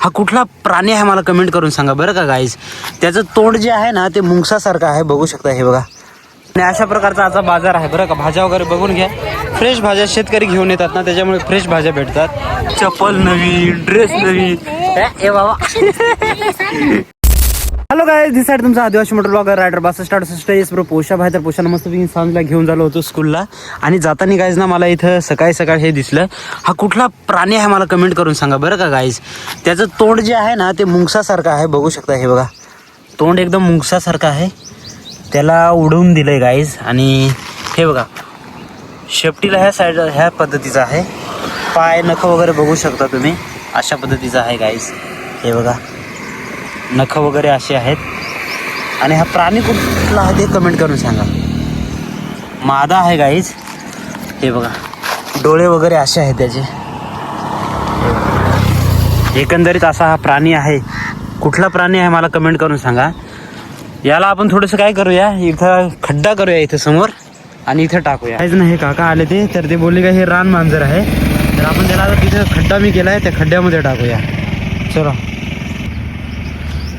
हा कुठला प्राणी आहे मला कमेंट करून सांगा बरं का गाईज. त्याचं तोंड जे आहे ना ते मुंगसासारखं आहे, बघू शकता हे बघा. आणि अशा प्रकारचा आजचा बाजार आहे बरं का. भाज्या वगैरे बघून घ्या, फ्रेश भाज्या शेतकरी घेऊन येतात ना, त्याच्यामुळे फ्रेश भाज्या भेटतात. चप्पल नवी, ड्रेस नवी. ए बाबा. हॅलो गाईज, दिस साईड तुमचा आदिवासी मोटर ब्लॉगर रायडर बस स्टार्ट स्टेज प्रो पोषा भाई. तर पोषानं मस्तपैकी सांजला घेऊन झालो होतो स्कूलला. आणि जाताना गाईज ना मला इथं सकाळी सकाळी हे दिसलं. हा कुठला प्राणी आहे मला कमेंट करून सांगा बरं का गाईज. त्याचं तोंड जे आहे ना ते मुंगसासारखं आहे, बघू शकता हे बघा. तोंड एकदम मुंगसासारखं आहे. त्याला उडवून दिलंय गाईज. आणि हे बघा शेपटीला ह्या साईड ह्या पद्धतीचा आहे. पाय नख वगैरे बघू शकता तुम्ही, अशा पद्धतीचा आहे गाईज. हे बघा नख वगैरे असे आहेत. आणि हा प्राणी कुठला आहे ते कमेंट करून सांगा. मादा आहे गाईज. हे बघा डोळे वगैरे असे आहेत त्याचे. एकंदरीत असा हा प्राणी आहे. कुठला प्राणी आहे मला कमेंट करून सांगा. याला आपण थोडंसं काय करूया, इथं खड्डा करूया इथं समोर आणि इथं टाकूया. काहीच नाही, काका आले ते तर ते बोलले का हे रान मांजर आहे, तर आपण त्याला तिथं खड्डा मी केला आहे त्या खड्ड्यामध्ये टाकूया. चला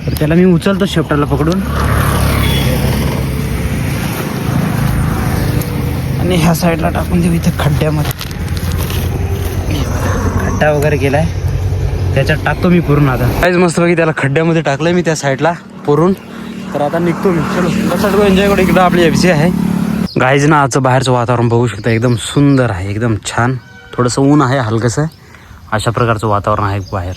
तर त्याला मी उचलतो शेपटाला पकडून आणि ह्या साईडला टाकून देऊ इथं खड्ड्यामध्ये. खड्डा वगैरे केलाय त्याच्यात टाकतो मी पुरून. आता काहीच मस्त बघी त्याला खड्ड्यामध्ये टाकलंय मी त्या साईडला पुरून. तर आता निघतो मी. चलो कसं एन्जॉय करू. इकडं आपली एफसी आहे गाईज ना. आजचं बाहेरचं वातावरण बघू शकता, एकदम सुंदर आहे, एकदम छान. थोडंसं ऊन आहे हलकंसं, अशा प्रकारचं वातावरण आहे बाहेर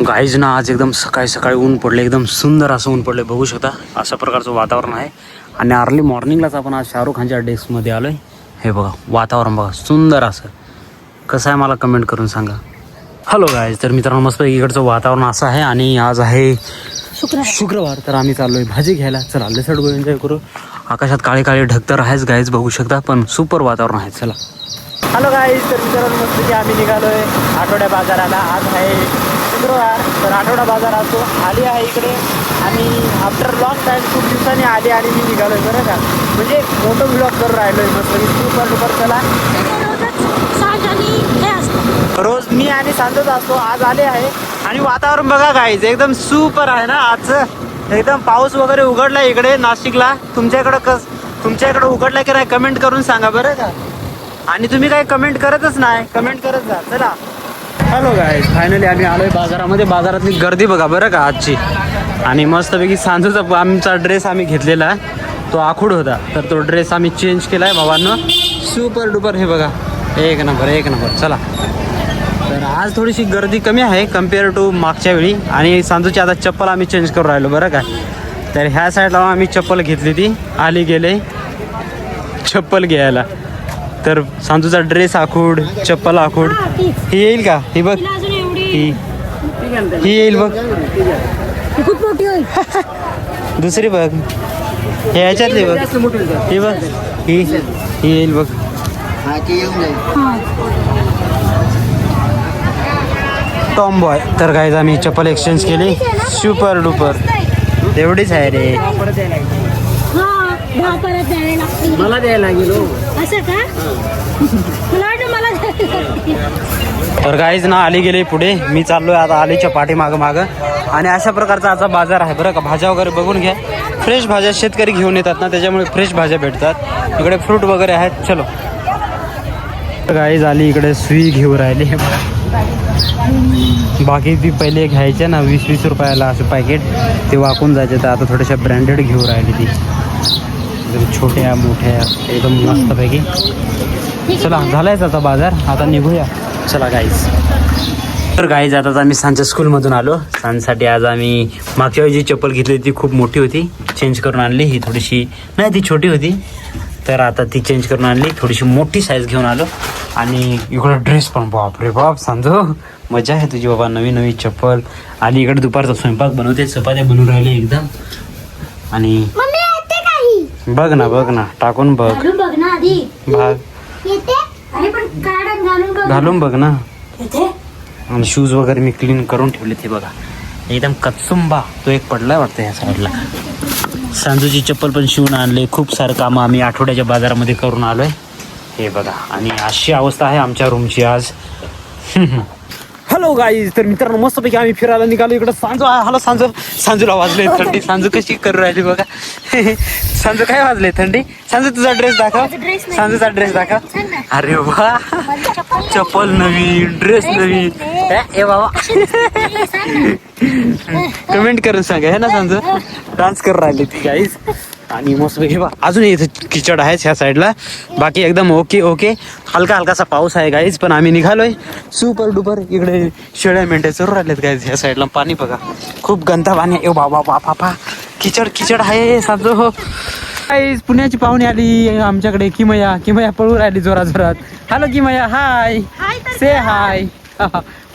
गाईज ना. आज एकदम सकाळी सकाळी ऊन पडले, एकदम सुंदर असं ऊन पडले, बघू शकता अशा प्रकारचं वातावरण आहे. आणि अर्ली मॉर्निंगलाच आपण आज शाहरुख खानच्या डेस्कमध्ये आलो आहे. हे बघा वातावरण बघा सुंदर असं कसं आहे मला कमेंट करून सांगा. हॅलो गाईज, तर मित्रांनो मस्त इकडचं वातावरण असं आहे. आणि आज आहे शुक्रवार, तर आम्ही चाललो आहे भाजी घ्यायला. चला लेसड गो एन्जॉय करू. आकाशात काळे काळे ढग तर आहेच गाईज, बघू शकता, पण सुपर वातावरण आहे. चला. हॅलो गाईज, तर मित्रांनो मस्त की आम्ही निघालो आहे आठवड्या बाजाराला. आज आहे शुक्रवार, तर आठवडा बाजार असतो आली आहे इकडे. आणि आफ्टर लॉंग टाईम खूप दिवसांनी आली आणि मी निघालो आहे बरं का. म्हणजे मोठं ब्लॉग करून राहिलो आहे मस्त की सुपर डुपर. चला रोज मी आणि सांगत असतो, आज आले आहे. आणि वातावरण बघा गाईज एकदम सुपर आहे ना आजचं. एकदम पाऊस वगैरे उघडला इकडे नाशिकला. तुमच्याकडं उघडला की नाही कमेंट करून सांगा बरं का. आणि तुम्ही काही कमेंट करतच नाही, कमेंट करत जा. चला. हॅलो गाईज, फायनली आम्ही आलोय बाजारामध्ये. बाजारातली गर्दी बघा बरं का आजची. आणि मस्तपैकी सांजूचा आमचा ड्रेस आम्ही घेतलेला तो आखूड होता, तर तो ड्रेस आम्ही चेंज केला आहे भावांनो. सुपर डुपर हे बघा एक नंबर एक नंबर. चला तर आज थोडीशी गर्दी कमी आहे कम्पेअर टू मागच्या वेळी. आणि सांजूची आता चप्पल आम्ही चेंज करून राहिलो बरं का. तर ह्या साईडला आम्ही चप्पल घेतली, ती आली गेले चप्पल घ्यायला. तर सांजूचा ड्रेस आखूड, चप्पल आखूड. ही येईल का? ही बघ, ही येईल बघ. दुसरी बघ, हे ह्याच्यातली बघ, ही बघ, ही येईल बघ. Tom boy. तर गाईज आम्ही चप्पल एक्सचेंज केली. सुपर डुपर एवढीच आहे रे. मला द्यायला गेलो असं का. तर गाईज ना आली गेली पुढे, मी चाललोय आता आलीच्या पाठी मागं. आणि अशा प्रकारचा आजचा बाजार आहे बरं का. भाज्या वगैरे बघून घ्या, फ्रेश भाज्या शेतकरी घेऊन येतात ना, त्याच्यामुळे फ्रेश भाज्या भेटतात. इकडे फ्रूट वगैरे आहेत. चलो गाईज आली इकडे सुई घेऊन राहिली. बाकी ती पहिले घ्यायच्या ना 20-20 रुपयाला असं पॅकेट, ते वाकून जायचे. तर आता थोड्याशा ब्रँडेड घेऊन राहिली ती, एकदम छोट्या मोठ्या एकदम मस्तपैकी. चला झालायच आता बाजार, आता निघूया. चला गाईज. तर गाईज आता आम्ही सांजच्या स्कूलमधून आलो. सांजसाठी आज आम्ही मागच्या वेळी जी चप्पल घेतली ती खूप मोठी होती, चेंज करून आणली. ही थोडीशी नाही, ती छोटी होती, तर आता ती चेंज करून आणली, थोडीशी मोठी साईज घेऊन आलो. आणि इकडं ड्रेस पण बापरे बाप सांजो मजा आहे तुझी बाबा. नवीन नवीन चप्पल. आणि इकडे दुपारचा स्वयंपाक बनवते, चपात्या बनवून राहिले एकदम. आणि बघ ना टाकून बघ, भाग घालून बघ ना. आणि शूज वगैरे मी क्लीन करून ठेवले ते बघा एकदम कचुंबा. तो एक पडलाय वाटतं ह्या साईडला. सांजूची चप्पल पण शिवून आणले. खूप सारं कामं आम्ही आठवड्याच्या बाजारामध्ये करून आलोय हे बघा. आणि अशी अवस्था आहे आमच्या रूमची आज. हॅलो गाईज, तर मित्रांनो मस्तपैकी आम्ही फिरायला निघालो इकडे. सांजू हॅलो सांजू. सांजूला वाजले थंडी. सांजू कशी करू राहिली बघा. सांजू काय वाजले थंडी. सांजू तुझा ड्रेस दाखव. सांजूचा ड्रेस दाखव. अरे वा, चप्पल नवीन, ड्रेस नवीन. ए बाबा, कमेंट करून सांगा है ना. सांजू डान्स करू राहिली ती गाईज. आणि मस्त पैकी बा अजून इथे किचड आहे ह्या साईडला. बाकी एकदम ओके ओके. हलका हलकासा पाऊस आहे गाईज, पण आम्ही निघालोय सुपर डुपर. इकडे शेळ्या मेंढ्या चरू राहिलेत गाईज. ह्या साईडला पाणी बघा, खूप गंदा पाणी. ए बाबा बापा, किचड किचड आहे सांजो. हो गाईज, पुण्याची पाहुणे आली आमच्याकडे. किमया पळू राहिली जोरा जोरात. हॅलो किमया, हाय से हाय.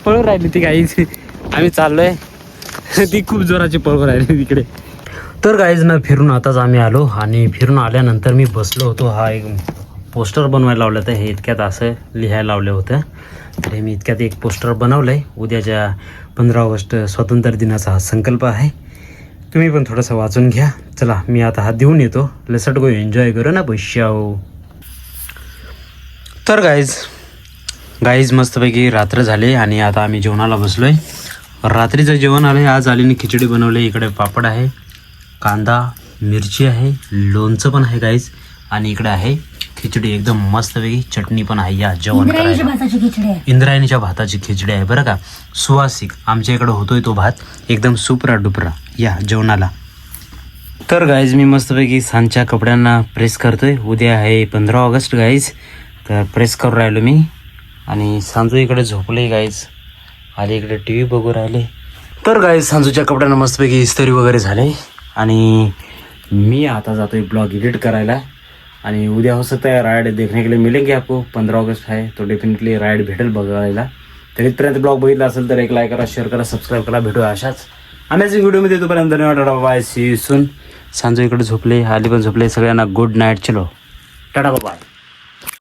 पळू राहिली ती गाईज. आम्ही चाललोय, ती खूप जोराची पळू राहिली तिकडे. तर गाईज ना फिरून आताच आम्ही आलो. आणि फिरून आल्यानंतर मी बसलो होतो. हा एक पोस्टर बनवायला लावलं होतं. हे इतक्यात असं लिहायला लावलं होतं. तर हे मी इतक्यात एक पोस्टर बनवलं आहे. उद्याच्या 15 ऑगस्ट स्वातंत्र्य दिनाचा हा संकल्प आहे. तुम्ही पण थोडंसं वाचून घ्या. चला मी आता हा देऊन येतो. लेट्स गो एन्जॉय करू ना पैशाओ. तर गाईज मस्तपैकी रात्र झाले आणि आता आम्ही जेवणाला बसलो आहे. रात्रीचं जेवण आलं आहे. आज आलीने खिचडी बनवली. इकडे पापड आहे, कांदा, मिरची आहे, लोणचं पण आहे गाईज. आणि इकडे आहे खिचडी एकदम मस्तपैकी. चटणी पण आहे. या जेवण करायला. इंद्रायणीच्या भाताची खिचडी आहे बरं का, सुवासिक. आमच्या इकडे होतोय तो भात एकदम सुपरा डुपरा. या जेवणाला. तर गाईज मी मस्तपैकी सांजच्या कपड्यांना प्रेस करतोय. उद्या आहे 15 ऑगस्ट गाईज. तर प्रेस करून राहिलो मी. आणि सांजू इकडे झोपले गाईज. आले इकडे टी व्ही बघू राहिले. तर गाईज सांजूच्या कपड्यांना मस्तपैकी इस्त्री वगैरे झाले. आणि मी आता जातो आहे ब्लॉग एडिट करायला. आणि उद्या हो सकता है राइड देखने के लिए मिलेंगे आपको. 15 ऑगस्ट है तो डेफिनेटली राइड भेटेल बघायला. तर इथपर्यंत ब्लॉग बघितला असेल तर एक लाईक करा, शेअर करा, सबस्क्राईब करा. भेटूया अशाच अमेझिंग व्हिडिओमध्ये. तोपर्यंत धन्यवाद. Bye, see you soon. सांजू इकडे झोपले, आली पण झोपले. सगळ्यांना गुड नाईट. चलो टाटा बाय.